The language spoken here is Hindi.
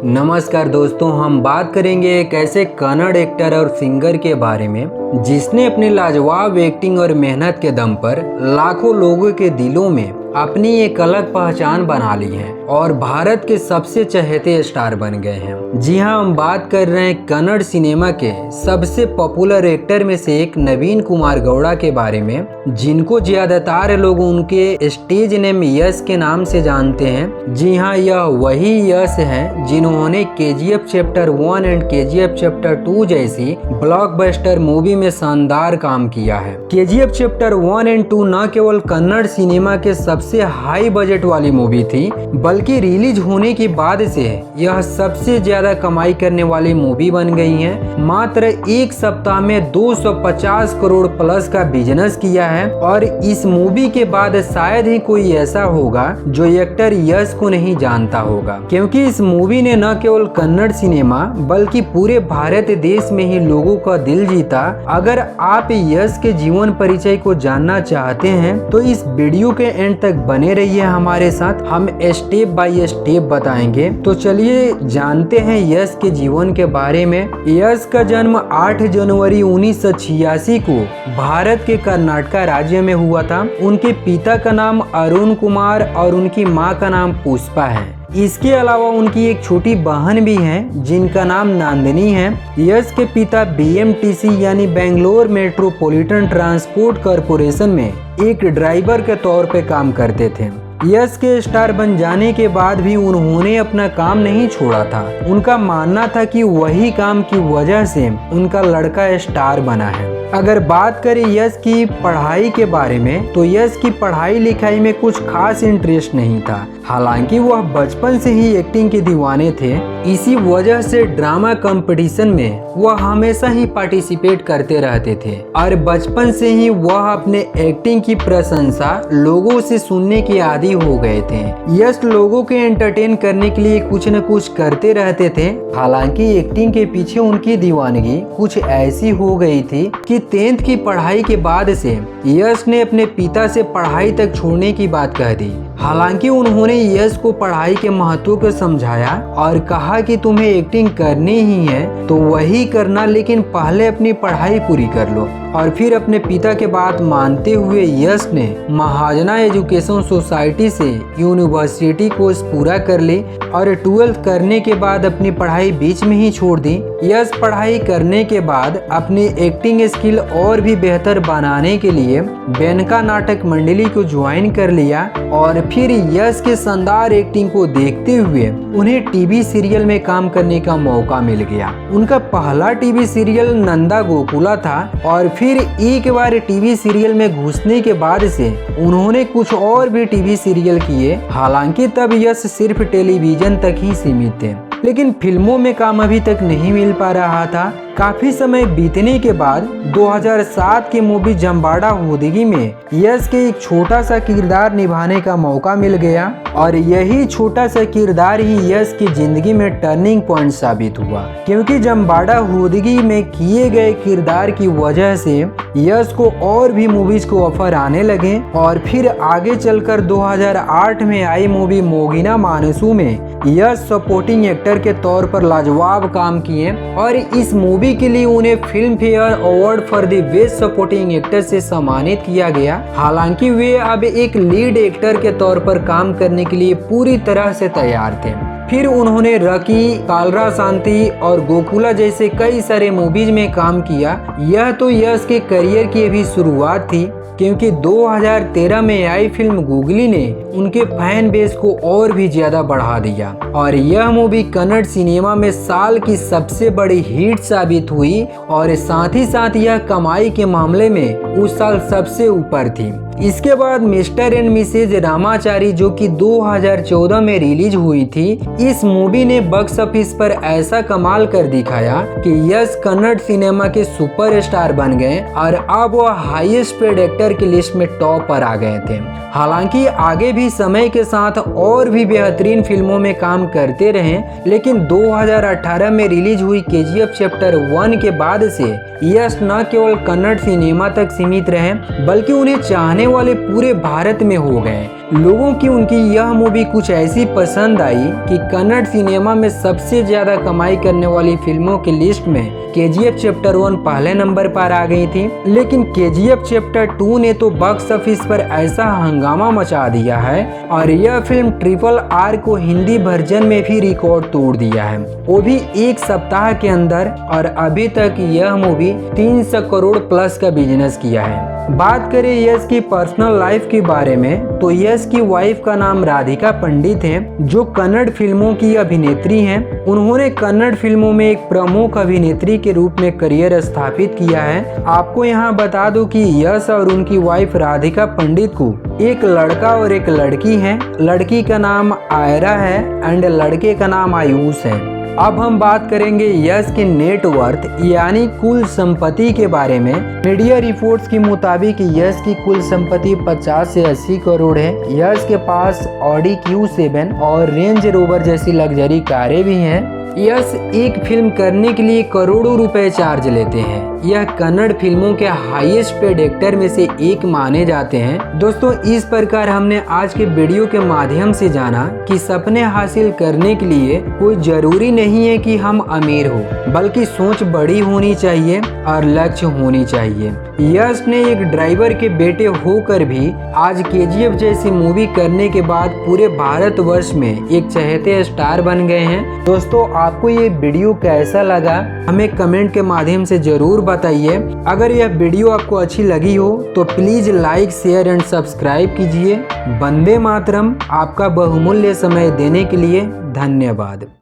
नमस्कार दोस्तों, हम बात करेंगे एक ऐसे कन्नड़ एक्टर और सिंगर के बारे में जिसने अपनी लाजवाब एक्टिंग और मेहनत के दम पर लाखों लोगों के दिलों में अपनी एक अलग पहचान बना ली है और भारत के सबसे चहेते स्टार बन गए हैं। जी हाँ, हम बात कर रहे हैं कन्नड़ सिनेमा के सबसे पॉपुलर एक्टर में से एक नवीन कुमार गौड़ा के बारे में, जिनको ज्यादातर लोग उनके स्टेज नेम यश के नाम से जानते हैं। जी हाँ, यह वही यश हैं जिन्होंने KGF chapter 1 and KGF chapter 2 जैसी ब्लॉकबस्टर मूवी में शानदार काम किया है। केजीएफ चैप्टर 1 एंड 2 न केवल कन्नड़ सिनेमा के सबसे हाई बजट वाली मूवी थी, बल्कि रिलीज होने के बाद से यह सबसे ज्यादा कमाई करने वाली मूवी बन गई है। मात्र एक सप्ताह में 250 करोड़ प्लस का बिजनेस किया है और इस मूवी के बाद शायद ही कोई ऐसा होगा जो एक्टर यश को नहीं जानता होगा, क्योंकि इस मूवी ने न केवल कन्नड़ सिनेमा बल्कि पूरे भारत देश में ही लोगों का दिल जीता। अगर आप यश के जीवन परिचय को जानना चाहते हैं तो इस वीडियो के एंड तक बने रहिए हमारे साथ, हम स्टेप बाय स्टेप बताएंगे। तो चलिए जानते हैं यश के जीवन के बारे में। यश का जन्म 8 जनवरी 1986 को भारत के कर्नाटक राज्य में हुआ था। उनके पिता का नाम अरुण कुमार और उनकी माँ का नाम पुष्पा है। इसके अलावा उनकी एक छोटी बहन भी है जिनका नाम नंदिनी है। यश के पिता बीएमटीसी यानी बेंगलोर मेट्रोपॉलिटन ट्रांसपोर्ट कॉरपोरेशन में एक ड्राइवर के तौर पे काम करते थे। यश के स्टार बन जाने के बाद भी उन्होंने अपना काम नहीं छोड़ा था। उनका मानना था कि वही काम की वजह से उनका लड़का स्टार बना है। अगर बात करें यश की पढ़ाई के बारे में तो यश की पढ़ाई लिखाई में कुछ खास इंटरेस्ट नहीं था। हालांकि वह बचपन से ही एक्टिंग के दीवाने थे। इसी वजह से ड्रामा कंपटीशन में वह हमेशा ही पार्टिसिपेट करते रहते थे और बचपन से ही वह अपने एक्टिंग की प्रशंसा लोगों से सुनने के आदी हो गए थे। यश लोगों के एंटरटेन करने के लिए कुछ न कुछ करते रहते थे। हालांकि एक्टिंग के पीछे उनकी दीवानगी कुछ ऐसी हो गई थी कि 10th की पढ़ाई के बाद से यश ने अपने पिता से पढ़ाई तक छोड़ने की बात कह दी। हालांकि उन्होंने यश को पढ़ाई के महत्व को समझाया और कहा कि तुम्हें एक्टिंग करनी ही है तो वही करना, लेकिन पहले अपनी पढ़ाई पूरी कर लो। और फिर अपने पिता के बात मानते हुए यश ने महाजना एजुकेशन सोसाइटी से यूनिवर्सिटी कोर्स पूरा कर ली और 12th करने के बाद अपनी पढ़ाई बीच में ही छोड़ दी। यश पढ़ाई करने के बाद अपनी एक्टिंग स्किल और भी बेहतर बनाने के लिए बेनका नाटक मंडली को ज्वाइन कर लिया और फिर यश के शानदार एक्टिंग को देखते हुए उन्हें टीवी सीरियल में काम करने का मौका मिल गया। उनका पहला टीवी सीरियल नंदा गोकुला था और फिर एक बार टीवी सीरियल में घुसने के बाद से उन्होंने कुछ और भी टीवी सीरियल किए। हालांकि तब यश सिर्फ टेलीविजन तक ही सीमित थे, लेकिन फिल्मों में काम अभी तक नहीं मिल पा रहा था। काफी समय बीतने के बाद 2007 की मूवी जम्बाड़ा हुदगी में यश के एक छोटा सा किरदार निभाने का मौका मिल गया और यही छोटा सा किरदार ही यश की जिंदगी में टर्निंग पॉइंट साबित हुआ, क्योंकि जम्बाड़ा हुदगी में किए गए किरदार की वजह से यश को और भी मूवीज को ऑफर आने लगे और फिर आगे चलकर 2008 में आई मूवी मोगिना मानसू में यश सपोर्टिंग एक्टर के तौर पर लाजवाब काम किए और इस मूवी के लिए उन्हें film fair award for the best supporting actor से सम्मानित किया गया। हालांकि वे अब एक लीड एक्टर के तौर पर काम करने के लिए पूरी तरह से तैयार थे। फिर उन्होंने रकी, कालरा शांति और गोकुला जैसे कई सारे मूवीज में काम किया। यह तो यश के करियर की अभी शुरुआत थी, क्योंकि 2013 में आई फिल्म गुगली ने उनके फैन बेस को और भी ज्यादा बढ़ा दिया और यह मूवी कन्नड़ सिनेमा में साल की सबसे बड़ी हिट साबित हुई और साथ ही साथ यह कमाई के मामले में उस साल सबसे ऊपर थी। इसके बाद मिस्टर एंड मिसेज रामाचारी जो कि 2014 में रिलीज हुई थी, इस मूवी ने बॉक्स ऑफिस पर ऐसा कमाल कर दिखाया कि यश कन्नड़ सिनेमा के सुपरस्टार बन गए और अब वह हाईएस्ट पेड एक्टर की लिस्ट में टॉप पर आ गए थे। हालांकि आगे भी समय के साथ और भी बेहतरीन फिल्मों में काम करते रहे, लेकिन 2018 में रिलीज हुई केजीएफ चैप्टर 1 के बाद से यश न केवल कन्नड़ सिनेमा तक सीमित रहे बल्कि उन्हें चाहने वाले पूरे भारत में हो गए। लोगों की उनकी यह मूवी कुछ ऐसी पसंद आई कि कन्नड़ सिनेमा में सबसे ज्यादा कमाई करने वाली फिल्मों की लिस्ट में KGF चैप्टर 1 पहले नंबर पर आ गई थी। लेकिन KGF चैप्टर 2 ने तो बॉक्स ऑफिस पर ऐसा हंगामा मचा दिया है और यह फिल्म RRR को हिंदी वर्जन में भी रिकॉर्ड तोड़ दिया है, वो भी एक सप्ताह के अंदर। और अभी तक यह मूवी 300 करोड़ प्लस का बिजनेस किया है। बात करें यश की पर्सनल लाइफ के बारे में तो यश की वाइफ का नाम राधिका पंडित है, जो कन्नड़ फिल्मों की अभिनेत्री हैं। उन्होंने कन्नड़ फिल्मों में एक प्रमुख अभिनेत्री के रूप में करियर स्थापित किया है। आपको यहाँ बता दूं कि यश और उनकी वाइफ राधिका पंडित को एक लड़का और एक लड़की है। लड़की का नाम आयरा है एंड लड़के का नाम आयुष है। अब हम बात करेंगे यश के नेटवर्थ यानी कुल संपत्ति के बारे में। मीडिया रिपोर्ट्स के मुताबिक यश की कुल संपत्ति 50 से 80 करोड़ है। यश के पास ऑडी Q7 और रेंज रोवर जैसी लग्जरी कारें भी हैं। यश एक फिल्म करने के लिए करोड़ों रुपए चार्ज लेते हैं। यह कन्नड़ फिल्मों के हाईएस्ट पेड एक्टर में से एक माने जाते हैं। दोस्तों, इस प्रकार हमने आज के वीडियो के माध्यम से जाना कि सपने हासिल करने के लिए कोई जरूरी नहीं है कि हम अमीर हो, बल्कि सोच बड़ी होनी चाहिए और लक्ष्य होनी चाहिए। यश ने एक ड्राइवर के बेटे होकर भी आज KGF जैसी मूवी करने के बाद पूरे भारतवर्ष में एक चहेते स्टार बन गए हैं। दोस्तों, आपको ये वीडियो कैसा लगा हमें कमेंट के माध्यम से जरूर बताइए। अगर यह वीडियो आपको अच्छी लगी हो तो please like, share and subscribe कीजिए। वंदे मातरम। आपका बहुमूल्य समय देने के लिए धन्यवाद।